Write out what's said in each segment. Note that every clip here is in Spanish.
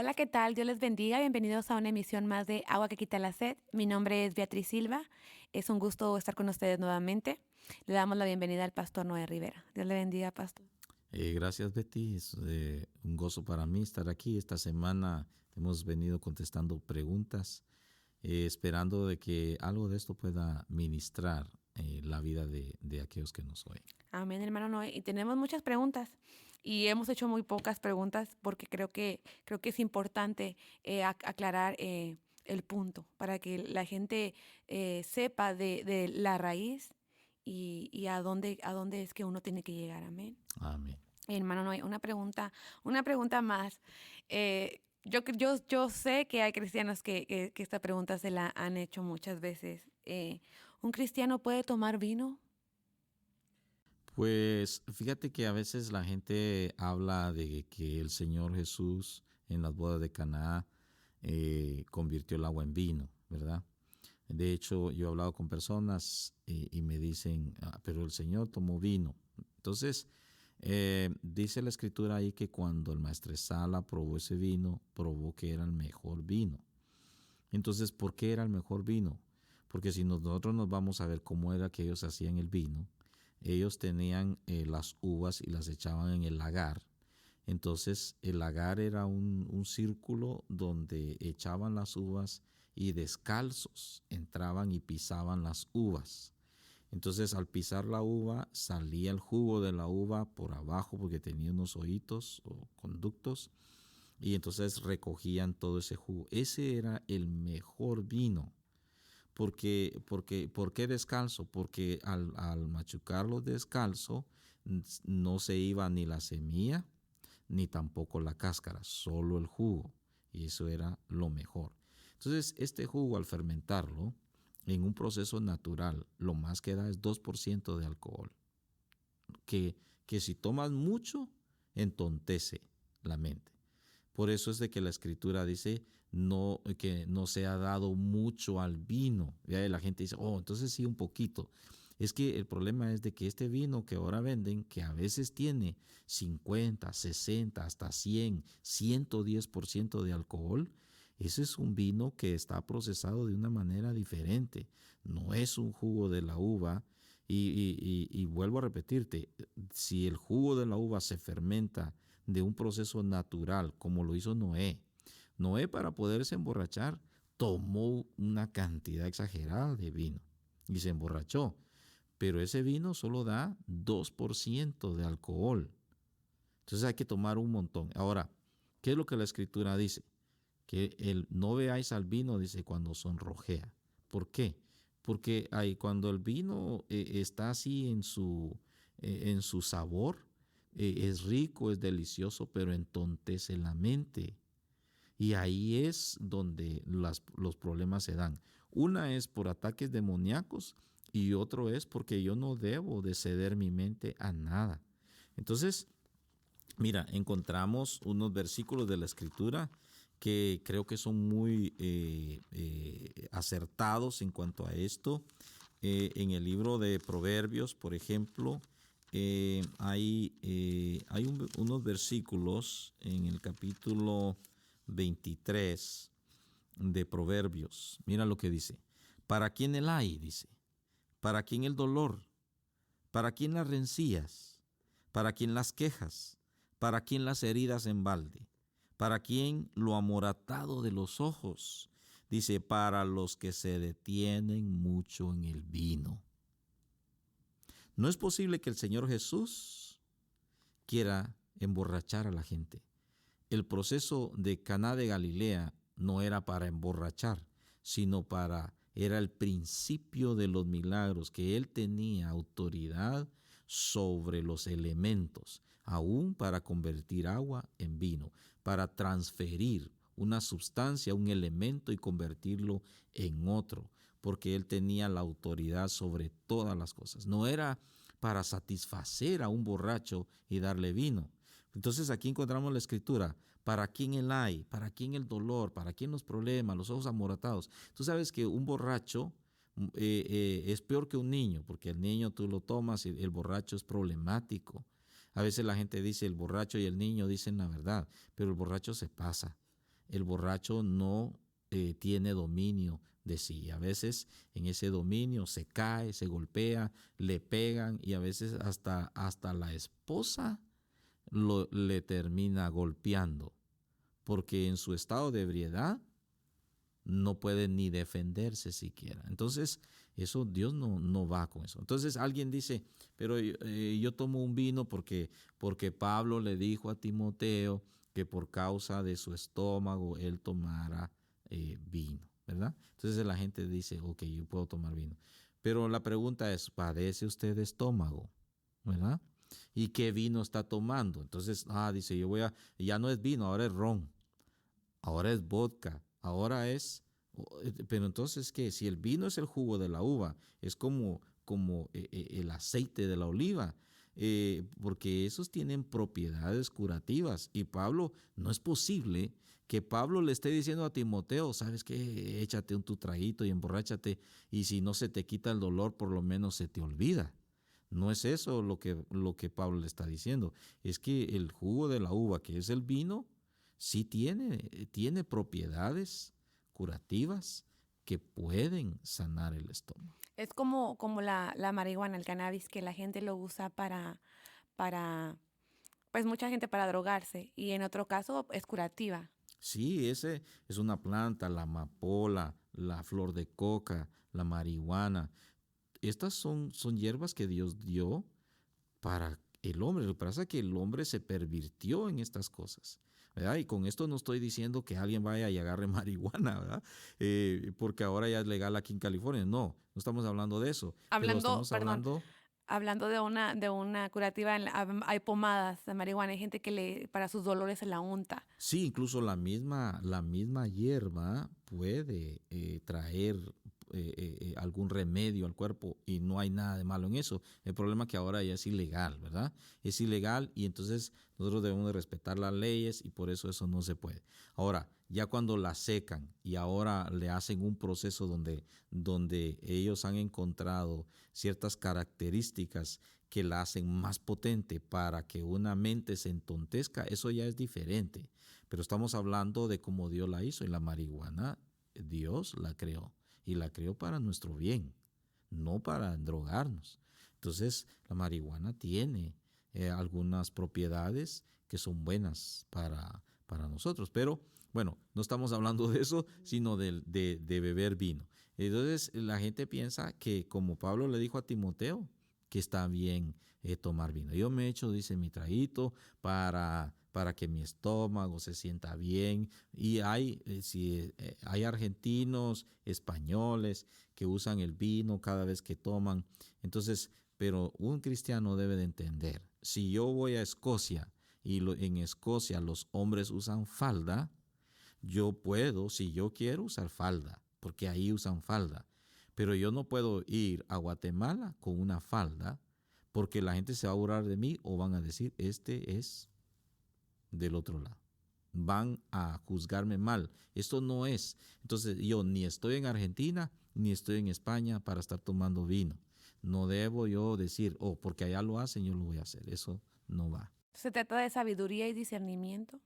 Hola, ¿qué tal? Dios les bendiga. Bienvenidos a una emisión más de Agua que quita la sed. Mi nombre es Beatriz Silva. Es un gusto estar con ustedes nuevamente. Le damos la bienvenida al pastor Noé Rivera. Dios le bendiga, pastor. Gracias, Betty. Es un gozo para mí estar aquí. Esta semana hemos venido contestando preguntas, esperando de que algo de esto pueda ministrar la vida de aquellos que nos oyen. Amén, hermano Noé. Y tenemos muchas preguntas y hemos hecho muy pocas preguntas porque creo que es importante aclarar el punto para que la gente sepa de la raíz y a dónde es que uno tiene que llegar. Amén. Amén. Hermano Noé, una pregunta más. Yo sé que hay cristianos que esta pregunta se la han hecho muchas veces. ¿Un cristiano puede tomar vino? Pues fíjate que a veces la gente habla de que el Señor Jesús en las bodas de Caná convirtió el agua en vino, ¿verdad? De hecho, yo he hablado con personas y me dicen, pero el Señor tomó vino. Entonces, dice la escritura ahí que cuando el maestresala probó ese vino, probó que era el mejor vino. Entonces, ¿por qué era el mejor vino? Porque si nosotros nos vamos a ver cómo era que ellos hacían el vino, ellos tenían las uvas y las echaban en el lagar. Entonces el lagar era un círculo donde echaban las uvas y descalzos entraban y pisaban las uvas. Entonces al pisar la uva salía el jugo de la uva por abajo porque tenía unos hoyitos o conductos y entonces recogían todo ese jugo. Ese era el mejor vino. ¿Por qué descalzo? Porque al machucarlo descalzo no se iba ni la semilla ni tampoco la cáscara, solo el jugo. Y eso era lo mejor. Entonces, este jugo al fermentarlo en un proceso natural, lo más que da es 2% de alcohol. Que si tomas mucho, entontece la mente. Por eso es de que la escritura dice que no se ha dado mucho al vino. Ya la gente dice, entonces sí un poquito. Es que el problema es de que este vino que ahora venden, que a veces tiene 50, 60, hasta 100, 110% de alcohol, ese es un vino que está procesado de una manera diferente. No es un jugo de la uva. Y vuelvo a repetirte, si el jugo de la uva se fermenta de un proceso natural, como lo hizo Noé, Noé para poderse emborrachar tomó una cantidad exagerada de vino y se emborrachó, pero ese vino solo da 2% de alcohol. Entonces hay que tomar un montón. Ahora, ¿qué es lo que la escritura dice? Que no veáis al vino, dice, cuando sonrojea. ¿Por qué? Porque cuando el vino está así en su sabor, es rico, es delicioso, pero entontece la mente. Y ahí es donde los problemas se dan. Una es por ataques demoníacos y otro es porque yo no debo de ceder mi mente a nada. Entonces, mira, encontramos unos versículos de la Escritura que creo que son muy acertados en cuanto a esto. En el libro de Proverbios, por ejemplo, hay unos versículos en el capítulo 23 de Proverbios. Mira lo que dice. ¿Para quién el ay? Dice. ¿Para quién el dolor? ¿Para quién las rencillas? ¿Para quién las quejas? ¿Para quién las heridas en balde? ¿Para quién lo amoratado de los ojos? Dice, para los que se detienen mucho en el vino. No es posible que el Señor Jesús quiera emborrachar a la gente. El proceso de Caná de Galilea no era para emborrachar, sino era el principio de los milagros, que él tenía autoridad sobre los elementos, aún para convertir agua en vino, para transferir una sustancia, un elemento y convertirlo en otro, porque él tenía la autoridad sobre todas las cosas. No era para satisfacer a un borracho y darle vino. Entonces aquí encontramos la escritura, ¿para quién el ay? ¿Para quién el dolor? ¿Para quién los problemas? Los ojos amoratados. Tú sabes que un borracho es peor que un niño, porque el niño tú lo tomas y el borracho es problemático. A veces la gente dice el borracho y el niño dicen la verdad, pero el borracho se pasa. el borracho no tiene dominio de sí. A veces en ese dominio se cae, se golpea, le pegan y a veces hasta la esposa le termina golpeando, porque en su estado de ebriedad no puede ni defenderse siquiera. Entonces, eso Dios no va con eso. Entonces alguien dice, pero yo tomo un vino porque Pablo le dijo a Timoteo que por causa de su estómago él tomara vino, ¿verdad? Entonces la gente dice, ok, yo puedo tomar vino. Pero la pregunta es, ¿padece usted de estómago? ¿Verdad? ¿Y qué vino está tomando? Entonces, dice, ya no es vino, ahora es ron, ahora es vodka, ahora es, pero entonces, ¿qué? Si el vino es el jugo de la uva, es como el aceite de la oliva, porque esos tienen propiedades curativas. Y Pablo, no es posible que Pablo le esté diciendo a Timoteo, ¿sabes qué? Échate tu traguito y emborráchate, y si no se te quita el dolor, por lo menos se te olvida. No es eso lo que Pablo le está diciendo. Es que el jugo de la uva, que es el vino, sí tiene propiedades curativas que pueden sanar el estómago. Es como la marihuana, el cannabis, que la gente lo usa para, pues mucha gente para drogarse y en otro caso es curativa. Sí, ese es una planta, la amapola, la flor de coca, la marihuana. Estas son hierbas que Dios dio para el hombre. Lo que pasa es que el hombre se pervirtió en estas cosas, ¿verdad? Y con esto no estoy diciendo que alguien vaya y agarre marihuana, ¿verdad? Porque ahora ya es legal aquí en California. No estamos hablando de eso. Pero estamos Perdón, hablando. hablando de una curativa, hay pomadas de marihuana, hay gente que para sus dolores se la unta. Sí, incluso la misma hierba puede traer algún remedio al cuerpo y no hay nada de malo en eso. El problema es que ahora ya es ilegal, ¿verdad? Es ilegal y entonces nosotros debemos de respetar las leyes y por eso no se puede. Ahora, ya cuando la secan y ahora le hacen un proceso donde ellos han encontrado ciertas características que la hacen más potente para que una mente se entontezca, eso ya es diferente. Pero estamos hablando de cómo Dios la hizo y la marihuana, Dios la creó y la creó para nuestro bien, no para drogarnos. Entonces, la marihuana tiene algunas propiedades que son buenas para nosotros, pero bueno, no estamos hablando de eso, sino de beber vino. Entonces, la gente piensa que como Pablo le dijo a Timoteo, que está bien tomar vino. Yo me echo, dice, mi traguito para que mi estómago se sienta bien. Y hay argentinos, españoles que usan el vino cada vez que toman. Entonces, pero un cristiano debe de entender, si yo voy a Escocia y en Escocia los hombres usan falda, yo puedo, si yo quiero, usar falda, porque ahí usan falda. Pero yo no puedo ir a Guatemala con una falda porque la gente se va a burlar de mí o van a decir, este es del otro lado. Van a juzgarme mal. Esto no es. Entonces yo ni estoy en Argentina ni estoy en España para estar tomando vino. No debo yo decir, porque allá lo hacen, yo lo voy a hacer. Eso no va. Se trata de sabiduría y discernimiento.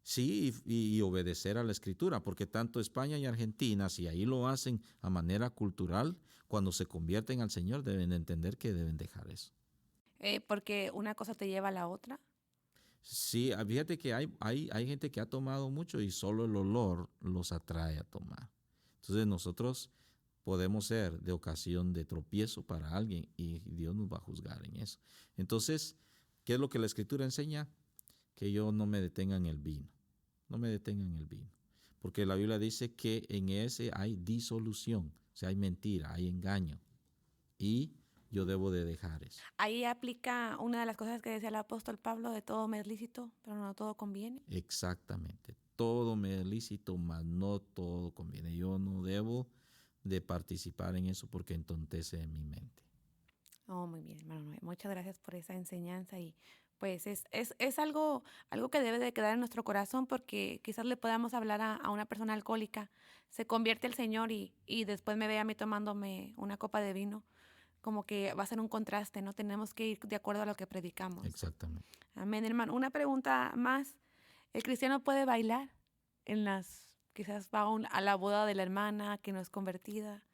Sí, y obedecer a la escritura, porque tanto España y Argentina, si ahí lo hacen a manera cultural, cuando se convierten al Señor deben entender que deben dejar eso. Porque una cosa te lleva a la otra. Sí, fíjate que hay gente que ha tomado mucho y solo el olor los atrae a tomar. Entonces nosotros podemos ser de ocasión de tropiezo para alguien y Dios nos va a juzgar en eso. Entonces, ¿qué es lo que la escritura enseña? Que yo no me detenga en el vino. No me detenga en el vino. Porque la Biblia dice que en ese hay disolución, o sea, hay mentira, hay engaño. Y yo debo de dejar eso. Ahí aplica una de las cosas que decía el apóstol Pablo, de todo me es lícito, pero no todo conviene. Exactamente. Todo me es lícito, mas no todo conviene. Yo no debo de participar en eso porque entontece mi mente. Oh, muy bien, hermano Noé. Muchas gracias por esa enseñanza y pues es algo que debe de quedar en nuestro corazón porque quizás le podamos hablar a una persona alcohólica, se convierte el Señor y después me ve a mí tomándome una copa de vino, como que va a ser un contraste, ¿no? Tenemos que ir de acuerdo a lo que predicamos. Exactamente. Amén, hermano. Una pregunta más. ¿El cristiano puede bailar? quizás va a la boda de la hermana que no es convertida.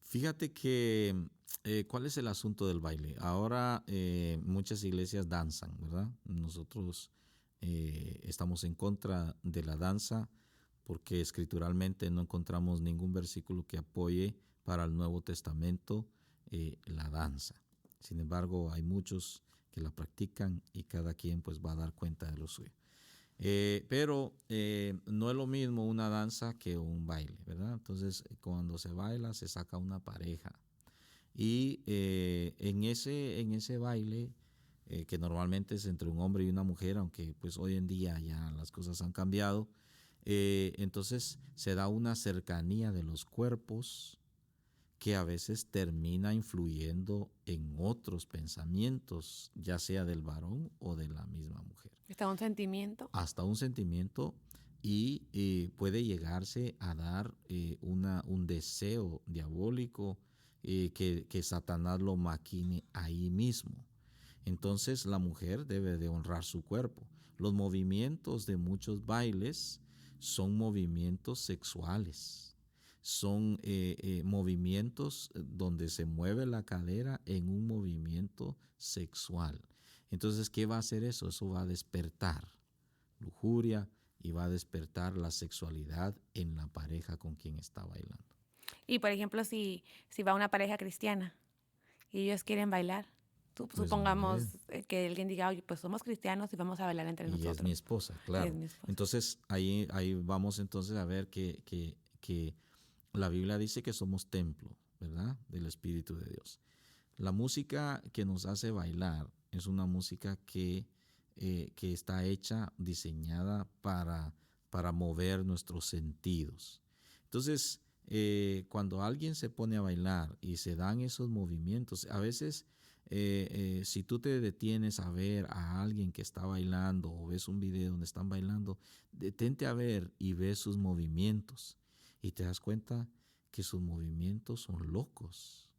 Fíjate que, ¿cuál es el asunto del baile? Ahora muchas iglesias danzan, ¿verdad? Nosotros estamos en contra de la danza porque escrituralmente no encontramos ningún versículo que apoye para el Nuevo Testamento la danza. Sin embargo, hay muchos que la practican y cada quien pues va a dar cuenta de lo suyo. Pero no es lo mismo una danza que un baile, ¿verdad? Entonces, cuando se baila, se saca una pareja. Y en ese baile, que normalmente es entre un hombre y una mujer, aunque pues hoy en día ya las cosas han cambiado, entonces se da una cercanía de los cuerpos que a veces termina influyendo en otros pensamientos, ya sea del varón o de la misma mujer. Está un sentimiento. Hasta un sentimiento y puede llegarse a dar un deseo diabólico que Satanás lo maquine ahí mismo. Entonces la mujer debe de honrar su cuerpo. Los movimientos de muchos bailes son movimientos sexuales. Son movimientos donde se mueve la cadera en un movimiento sexual. Entonces, ¿qué va a hacer eso? Eso va a despertar lujuria y va a despertar la sexualidad en la pareja con quien está bailando. Y por ejemplo, si va una pareja cristiana y ellos quieren bailar, Pues supongamos que alguien diga, oye, pues somos cristianos y vamos a bailar entre y nosotros. es mi esposa, Y claro. es mi esposa. Entonces ahí vamos entonces a ver que la Biblia dice que somos templo, ¿verdad? Del Espíritu de Dios. La música que nos hace bailar es una música que está hecha, diseñada para mover nuestros sentidos. Entonces, cuando alguien se pone a bailar y se dan esos movimientos, a veces si tú te detienes a ver a alguien que está bailando o ves un video donde están bailando, detente a ver y ves sus movimientos y te das cuenta que sus movimientos son locos.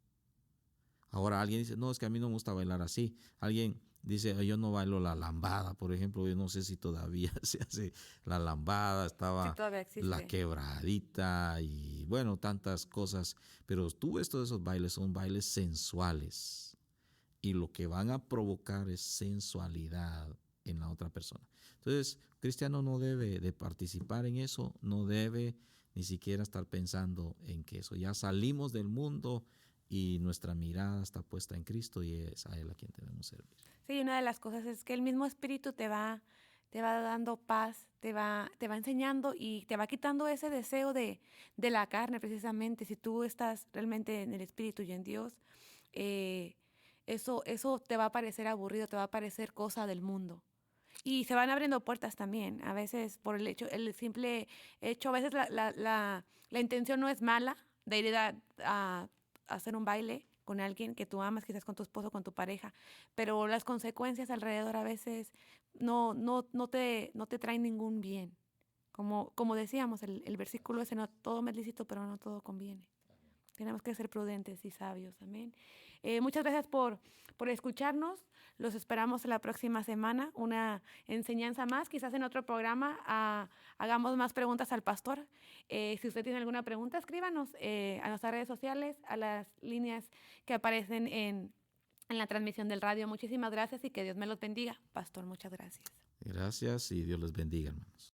Ahora alguien dice, no, es que a mí no me gusta bailar así. Alguien dice, yo no bailo la lambada, por ejemplo. Yo no sé si todavía se hace la lambada, Sí, estaba todavía existe. la quebradita y bueno, tantas cosas. Pero tú ves todos esos bailes, son bailes sensuales. Y lo que van a provocar es sensualidad en la otra persona. Entonces, cristiano no debe de participar en eso, no debe ni siquiera estar pensando en que eso. Ya salimos del mundo y nuestra mirada está puesta en Cristo y es a Él a quien debemos servir. Sí, una de las cosas es que el mismo Espíritu te va dando paz, te va enseñando y te va quitando ese deseo de la carne, precisamente. Si tú estás realmente en el Espíritu y en Dios, eh, eso te va a parecer aburrido, te va a parecer cosa del mundo. Y se van abriendo puertas también, a veces por el simple hecho, a veces la intención no es mala de ir a hacer un baile con alguien que tú amas, quizás con tu esposo, con tu pareja, pero las consecuencias alrededor a veces no te traen ningún bien. Como decíamos, el versículo ese, no todo me es lícito, pero no todo conviene. Tenemos que ser prudentes y sabios, amén. Muchas gracias por escucharnos. Los esperamos la próxima semana. Una enseñanza más, quizás en otro programa hagamos más preguntas al pastor. Si usted tiene alguna pregunta, escríbanos a nuestras redes sociales, a las líneas que aparecen en la transmisión del radio. Muchísimas gracias y que Dios me los bendiga. Pastor, muchas gracias. Gracias y Dios les bendiga, hermanos.